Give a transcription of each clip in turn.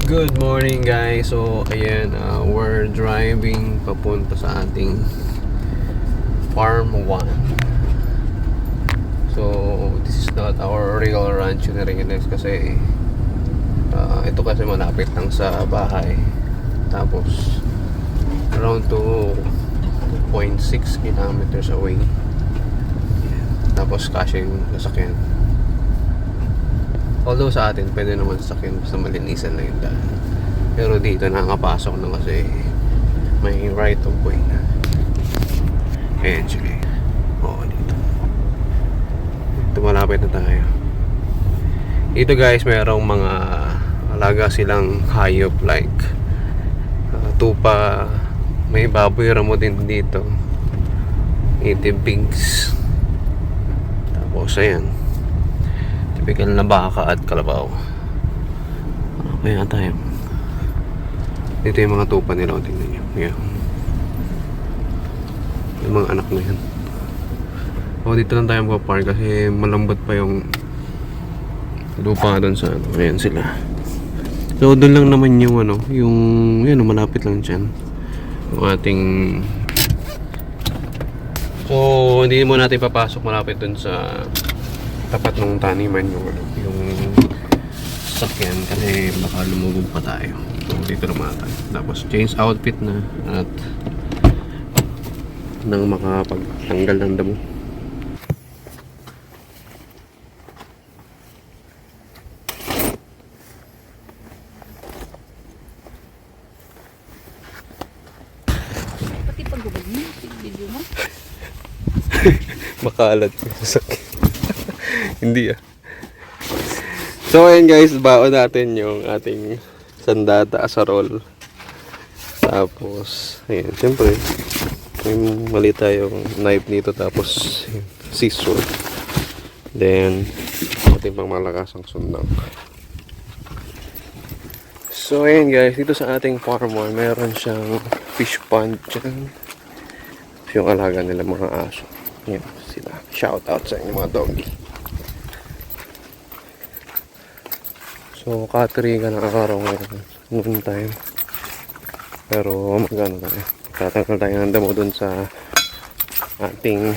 Good morning guys. So ayan, we're driving papunta sa ating Farm 1. So this is not our real ranch na rin kasi ito kasi malapit lang sa bahay. Tapos around 2.6 kilometers away. Tapos kasi yung sasakyan. Although sa atin pwede naman sasakyan basta malinisan lang yung daan. Pero dito nakakapasok na kasi may right of way na. Ayan sige. Oo, dito. Dito malapit na tayo. Dito guys mayroong mga alaga silang hayop like tupa. May baboy ramo din dito. Native pigs. Tapos ayan, typical na baka at kalabaw. Kaya tayo. Dito yung mga tupa nila. Tingnan nyo. Yeah. Yung mga anak na yan. Dito lang tayo magpapark kasi malambot pa yung lupa doon sa ano. Ayan sila. So doon lang naman yung ano, yung yan, malapit lang dyan yung ating. So hindi mo natin papasok malapit doon sa tapat ng taniman yung sakyan kasi baka lumubog pa tayo. So dito naman tayo. Tapos change outfit na at nang makapagtanggal ng damo. Pati paggubad mo, video mo. Makalat yung sasakyan. Hindi ah. So ayun guys, baon natin yung ating sandata asarol. Tapos ayun, siyempre may mali tayong knife nito. Tapos scissor. Then ating pang malakas ang sundang. So ayun guys, dito sa ating farm 1 meron siyang fish pond dyan. Yung alaga nila mga aso. Yan sila. Shout out sa inyo mga doggy. So katri ka ng araw ngayon noon time. Pero magano tayo, tatanggal tayo ng damo dun sa ating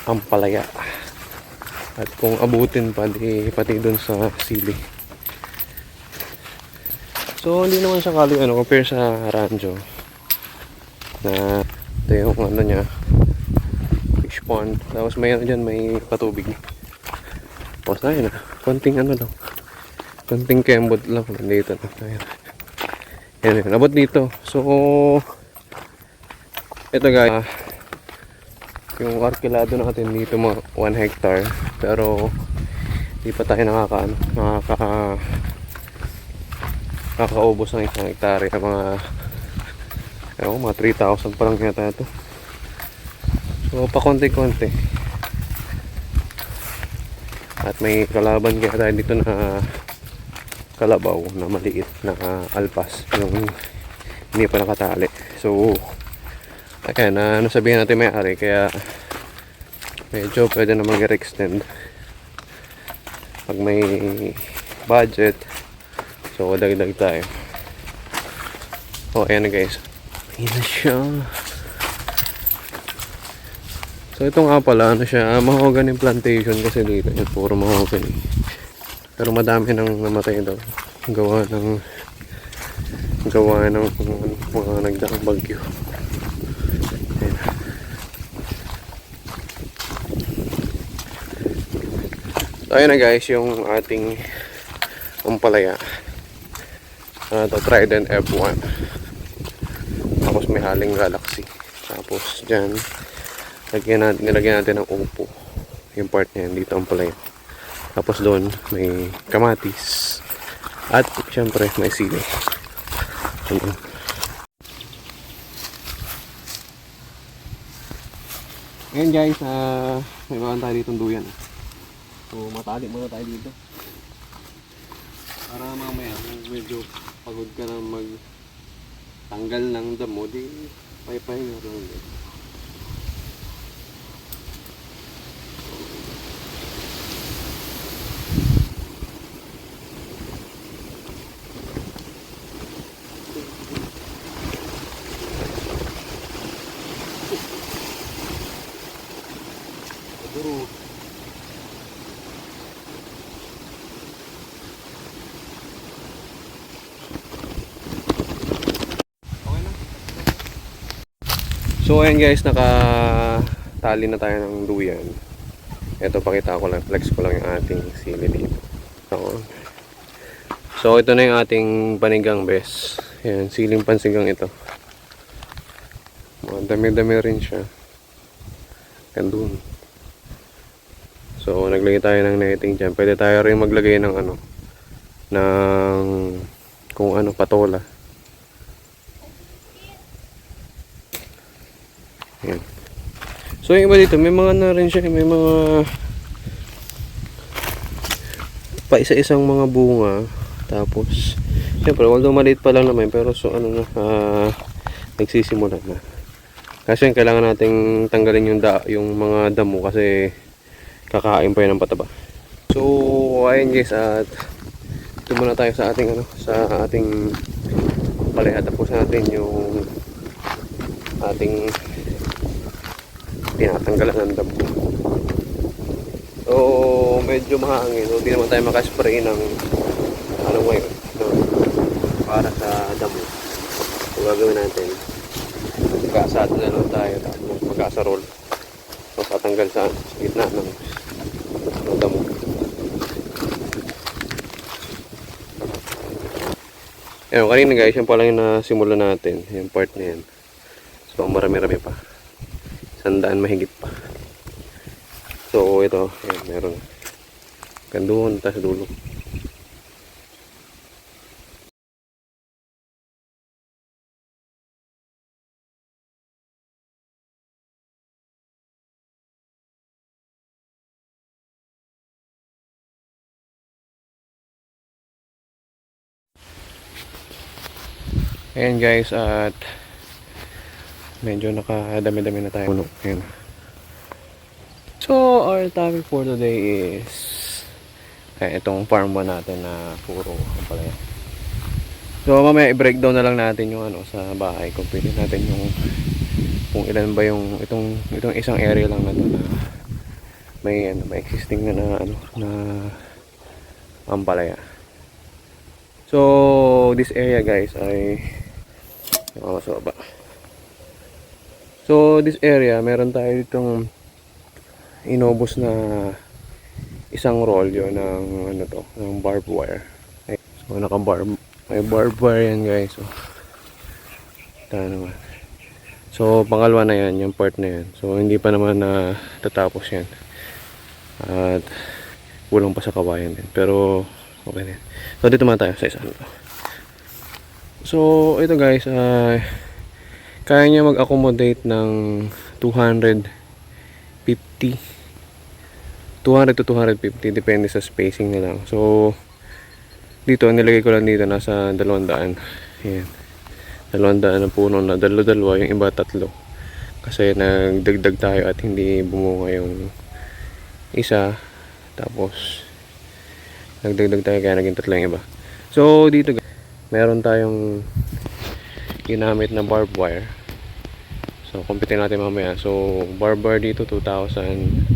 ampalaya. At kung abutin pa pati dun sa sili. So hindi naman siya kali ano compare sa rancho na ito yung ano niya, fish pond. Tapos may ano dyan, may patubig. Tapos ayun na, konting ano lang, konting kembot lang dito na. Ayun. Yan, nabot dito. So ito guys, yung arkilado natin dito mga 1 hectare. Pero di pa tayo nakakaubos ng 1 hectare. Mga 3,000 pa lang yata ito. So pa konti-konti. At may kalaban kaya tayo dito na kalabaw na maliit na alpas, yung hindi pa nakatali. So ayan, ano sabihin natin may-ari, kaya medyo pwede na mag-extend pag may budget. So dagdag tayo. Ayan na guys, ayan na siya. So ito nga pala, ano siya, mahogany plantation kasi dito yun, puro mahogany. Pero madami nang namatay daw gawa ng mga nagdaang bagyo. Ayan. So ayan na guys, yung ating ampalaya. Ito Trident F1. Tapos may haling Galaxy. Tapos dyan nilagyan natin ng upo. Yung part niya dito ang palaya. Tapos doon may kamatis. At syempre may sili. Ngayon guys, may mga tayo ditong duyan. So matali muna tayo dito. Para mamaya kung medyo pagod ka na magtanggal ng damo, di pay-pahinga lang din. So ayan guys, nakatali na tayo ng duyan. Ito, pakita ko lang, flex ko lang yung ating sili dito. So ito na yung ating panigang bes. Ayan, siling pansigang ito. Dami-dami rin siya. Gandun. So naglagay tayo ng netting dyan. Pwede tayo rin maglagay ng ano, ng kung ano, patola. Ayan. So yung iba dito, may mga na rin siya, may mga pa isa-isang mga bunga. Tapos syempre, although maliit pa lang naman, pero so ano na, nagsisimula na. Kasi kailangan nating tanggalin yung mga damo kasi kakain pa yun ng pataba. So ayun guys, at ito muna tayo sa ating ano, sa ating palaya. Tapos natin yung ating tinatanggalan ng damo. So medyo mahangin, so hindi naman tayo makaspray ng ano ngayon, no, para sa damo. So gagawin natin, magkasado na lang tayo, tapos magkasarol, so tatanggal sa gitna ng damo. Ayun, kanina guys, yan pala yung nasimula natin, yung part na yan. So marami-rami pa, 100 mahigit pa. So ito, ayan, meron gandun, tas dulo. Ayan guys, at medyo nakadami-dami na tayo puno. Ayan. So our topic for today is itong farm ba natin na puro ampalaya. So mamaya i-breakdown na lang natin yung ano sa bahay, kung pwede natin yung kung ilan ba yung itong isang area lang na to na may ano, may existing na ano na ampalaya. So this area guys ay sa baba. So this area, meron tayo ditong inubos na isang rolyo ng ano to, ng barbed wire. So may barbed wire yan guys. So ito naman. So pangalawa na yan, yung part na yan. So hindi pa naman na tatapos yan. At kulang pa sa kawayan din. Pero okay na. So dito man tayo sa isa. So ito guys, kaya niya mag-accommodate ng 200 to 250, depende sa spacing na lang. So dito nilagay ko lang dito nasa 200. Ayan, 200 na puno na, dalawa, yung iba tatlo, kasi nagdagdag tayo at hindi bumunga yung isa, tapos nagdagdag tayo kaya naging tatlo yung iba. So dito meron tayong ginamit na barbed wire. So kumpitin natin mamaya. So barbed wire dito 2,600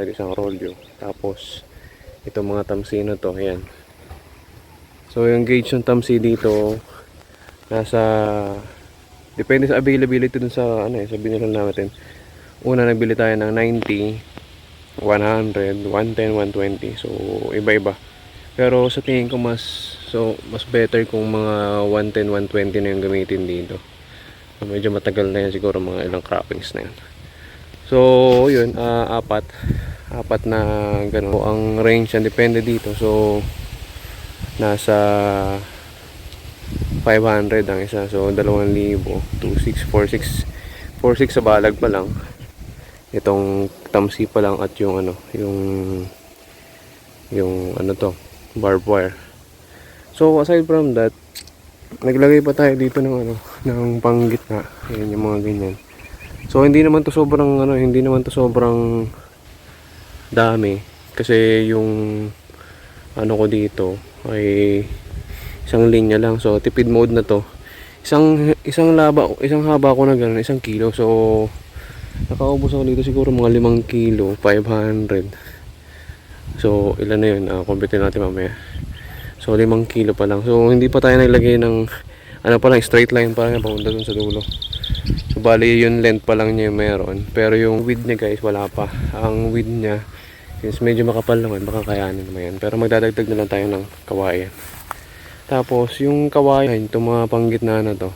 isang rolyo. Tapos itong mga tamsi na to, ayan. So yung gauge ng tamsi dito nasa, depende sa availability dun sa ano sa binili natin. Una nagbili tayo ng 90, 100, 110, 120. So iba-iba. Pero sa tingin ko mas better kung mga 110, 120 na yung gamitin dito. So, medyo matagal na yan, siguro mga ilang croppings na yan. So yun, apat na gano'n. So, ang range yan depende dito. So nasa 500 ang isa. So 2,000, 2,600, 4,600, 4,600 sa balag pa lang. Itong tamsi pa lang at yung ano, yung ano to, barbed wire. So aside from that, naglagay pa tayo dito ng ano, ng panggitna. Ayan yung mga ganyan. So hindi naman to sobrang ano, hindi naman to sobrang dami kasi yung ano ko dito ay isang linya lang. So tipid mode na to. Isang haba ko na gano'n, 1 kilo. So nakaubos ako dito siguro mga 5 kilo, 500. So ilan na yun, kumpitin natin mamaya. So 5 kilo pa lang. So hindi pa tayo naglagay ng ano pa lang, straight line pa lang papunta dun sa dulo. So Bali, yung length pa lang niya yung meron. Pero yung width niya guys, wala pa. Ang width niya, since medyo makapal naman, baka kayanin naman yan. Pero magdadagdag na lang tayo ng kawayan. Tapos, yung kawayan, itong mga panggitna na to,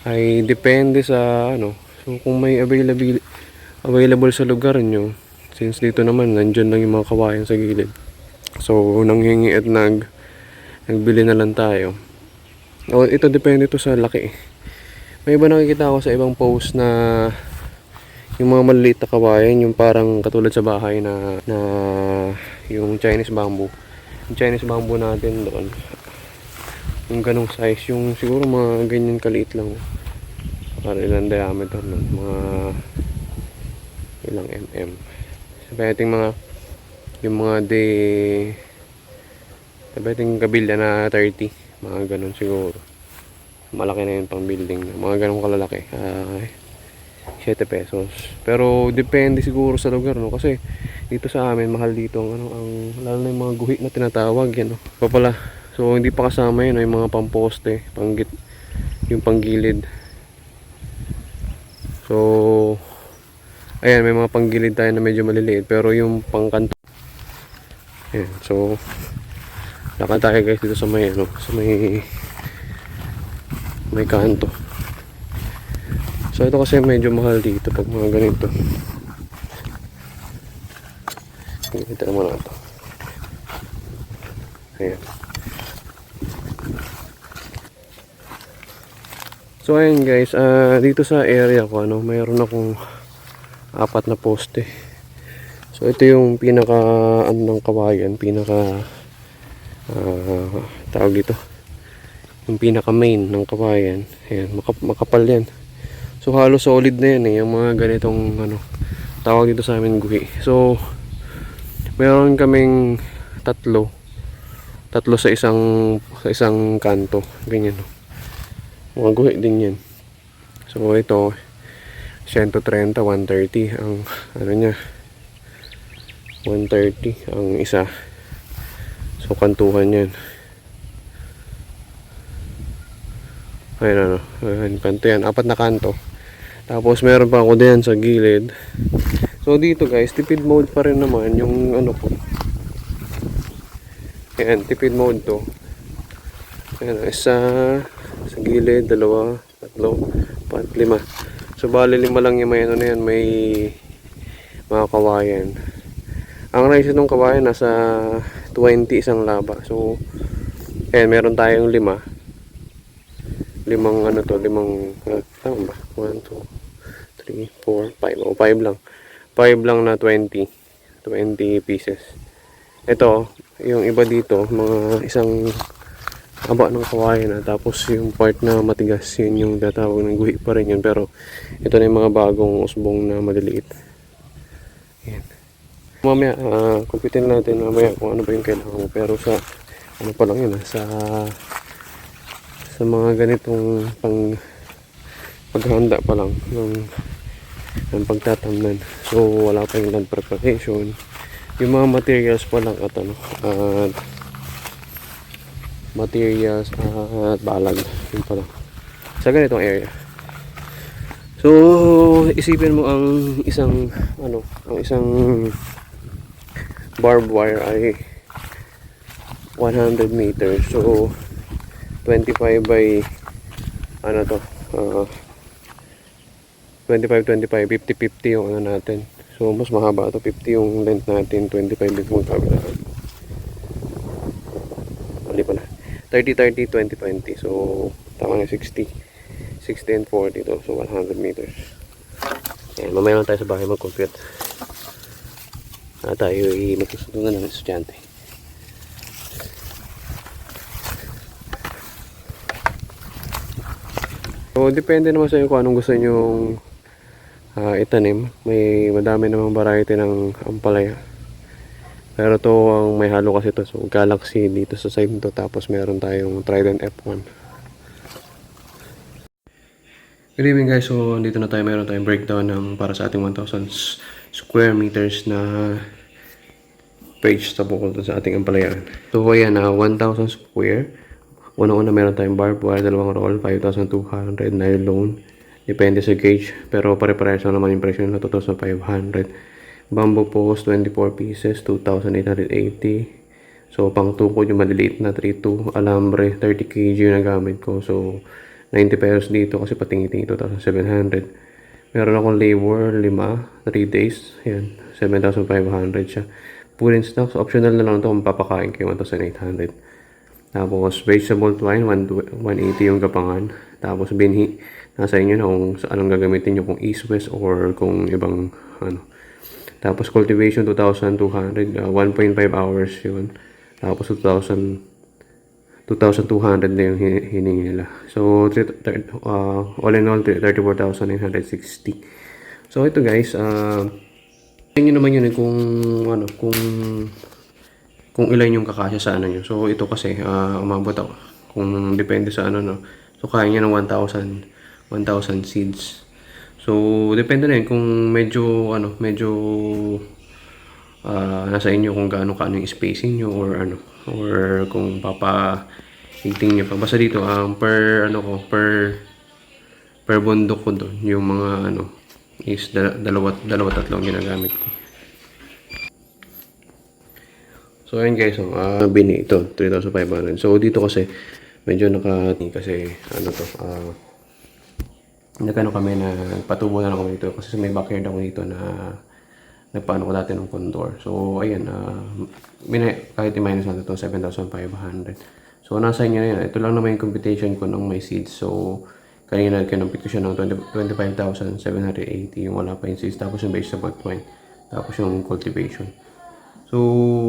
ay depende sa ano. So, kung may available sa lugar nyo, since dito naman, nandyan lang yung mga kawayan sa gilid. So, nanghingi at nagbili na lang tayo. O, ito depende to sa laki. May iba nakikita ako sa ibang post na yung mga maliliit na kawayan, yung parang katulad sa bahay na yung Chinese bamboo. Yung Chinese bamboo natin doon, yung ganong size, yung siguro mga ganyan kaliit lang. Para ilang diameter nun, mga ilang mm. Sabi natin yung mga sabi natin kabilya na 30, mga ganon siguro. Malaki na yun pang building, mga ganong kalalaki. 7 pesos. Pero depende siguro sa lugar, no? Kasi dito sa amin mahal dito ang lalo na yung mga guhi na tinatawag yan, no? Pa pala. So hindi pa kasama yun, no? Yung mga pamposte, yung panggilid. So ayan, may mga panggilid tayo na medyo maliliit, pero yung pangkanto, ayan. So lakad tayo guys dito sa may sa may kanto. So ito kasi medyo mahal dito pag mga ganito. Kita mo na ito. Ayan. So ayan guys, dito sa area ko mayroon akong 4 na poste. So ito yung pinaka ng kawayan, pinaka tawag dito, yung pinaka main ng kawayan. Ayan, makapal yan. So halos solid na yan yung mga ganitong tawag dito sa amin guhi. So meron kaming tatlo sa isang kanto, ganyan, mga guhi din yan. So ito 130, 130 ang niya, 130 ang isa. So kantuhan yan. Ayun ayan, kanto yan, 4 na kanto. Tapos meron pa ako diyan sa gilid. So dito guys, tipid mode pa rin naman yung ko. Ayan, tipid mode to. Ayan, isa sa gilid, 2, 3, 4, 5. So bali 5 lang yung may na yan, may mga kawayan. Ang price ng kawayan nasa 20 isang laba. So ayan, meron tayong 5. Limang tama ba? 1, 2, 3, 4, 5. O 5 lang. 5 lang na 20 pieces. Ito, yung iba dito, mga isang haba ng kawayan na. Tapos yung part na matigas, yun yung tatawag ng guhi pa rin yun. Pero ito na yung mga bagong usbong na maliliit. Ayan. Mamaya, kumpitin natin mamaya kung ano ba yung kailangan mo. Pero sa pa lang yun, sa mga ganitong paghahanda pa lang ng pagtatamnan. So wala pa yung land preparation, yung mga materials pa lang at materials at balag, yun pa lang sa ganitong area. So isipin mo ang isang barbed wire ay 100 meters. So 25 by 25, 50 yung natin. So mas mahaba ito, 50 yung length natin, 25 yung magkabilaan. Mali pala, 30, 20. So tama na 60 and 40 to. So 100 meters. Ayan, mamaya lang tayo sa bahay mag-compute. Tayo magsusunod na ng estudyante. So depende naman sa inyo kung anong gusto nyong itanim. Madami namang variety ng ampalaya. Pero to ang may halo kasi to. So Galaxy dito sa side nito. Tapos meron tayong Trident F1. Good evening guys. So dito na tayo, meron tayong breakdown ng para sa ating 1,000 square meters na page sa bukol sa ating ampalayaan. So ayan, 1,000 square. Una-una meron tayong barbed wire, 2 roll, 5,200 nylon, Depende sa gauge. Pero pare-parehas lang naman yung presyo na 2,500. Bamboo post, 24 pieces, 2,880. So, pang tukod yung maliliit na 3.2. Alambre, 30 kg yung nagamit ko. So, 90 pesos dito kasi patingi-tingi 2,700. Meron akong labor, 5, 3 days. Yan, 7,500 siya. Full in stock. So, optional na lang ito kung papakain kayo, 1,800. Tapos, vegetable twine, 180 yung gapangan. Tapos, binhi, nasa inyo na kung sa anong gagamitin nyo, kung east, west, or kung ibang, ano. Tapos, cultivation, 2,200, 1.5 hours yun. Tapos, 2,200 na yung hiningi nila. So, all in all, 34,960. So, ito guys, tingin naman yun kung, ano, kung ilan yung kakasya sa ano nyo. So, ito kasi, umabot ako. Kung depende sa ano, no. So, kaya nyo ng 1,000 seeds. So, depende na yun kung medyo, ano, nasa inyo kung gaano yung spacing nyo or ano. Or kung iting nyo pa. Basta dito, per bundok ko doon, yung mga ano, is dalawa tatlong ginagamit ko. So, ayun guys, bini ito, 3,500. So, dito kasi, medyo kasi, ano to, nagkano kami na, patubo na lang kami dito, kasi may backyard ako dito na, nagpaano ko dati ng condor. So, ayan, kahit i-minus natin ito, 7,500. So, nasa inyo na yun. Ito lang naman yung computation ko ng my seeds. So, kanina kinampit ko siya ng 25,780, yung wala pa yung seeds, tapos yung vegetable twine, tapos yung cultivation. So,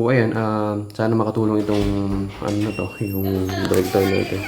ayan, sana makatulong itong, ano na to, yung breakdown natin.